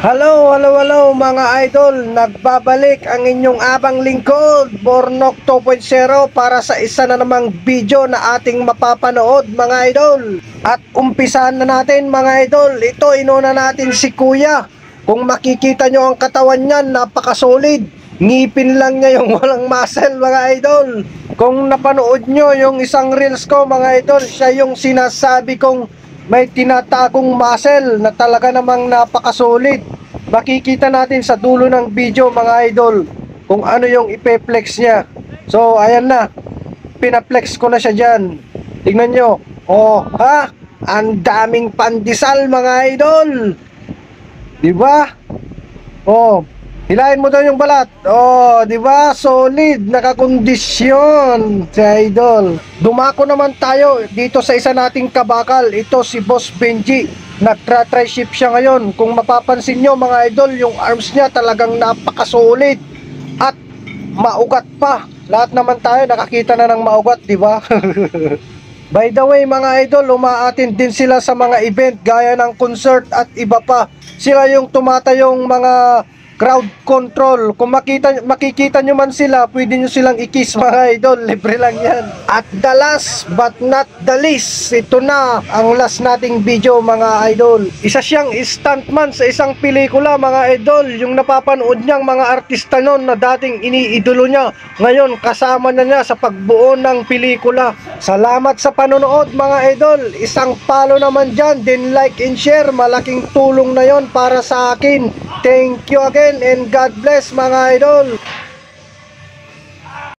Hello mga idol, nagbabalik ang inyong abang lingkod, Bornok 2.0 para sa isa na namang video na ating mapapanood mga idol. At umpisahan na natin mga idol, ito inuna natin si Kuya. Kung makikita nyo ang katawan niyan, napakasolid. Ngipin lang niya yung walang muscle mga idol. Kung napanood nyo yung isang reels ko mga idol, siya yung sinasabi kong may tinatagong muscle na talaga namang napakasolid. Makikita natin sa dulo ng video mga idol kung ano yung ipe-flex niya. So ayan na, pinaplex ko na siya dyan. Tingnan nyo. Oh ha, ang daming pandesal mga idol, diba? Oh, hilahin mo daw yung balat. Oh, di ba? Solid, nakakondisyon si idol. Dumako naman tayo dito sa isa nating kabakal. Ito si Boss Benji. Nagtra-try ship siya ngayon. Kung mapapansin nyo mga idol, yung arms niya talagang napakasolid at maugat pa. Lahat naman tayo nakakita na ng maugat, di ba? By the way mga idol, umaattend din sila sa mga event gaya ng concert at iba pa. Sila yung tumatayong mga crowd control. Kung makikita nyo man sila, pwede nyo silang i-kiss mga idol, libre lang yan. At the last but not the least, ito na ang last nating video mga idol. Isa siyang stuntman sa isang pelikula mga idol. Yung napapanood niyang mga artista nun na dating iniidolo niya, ngayon kasama na niya sa pagbuo ng pelikula. Salamat sa panonood mga idol. Isang follow naman dyan, then like and share. Malaking tulong na yon para sa akin. Thank you again and God bless mga idol.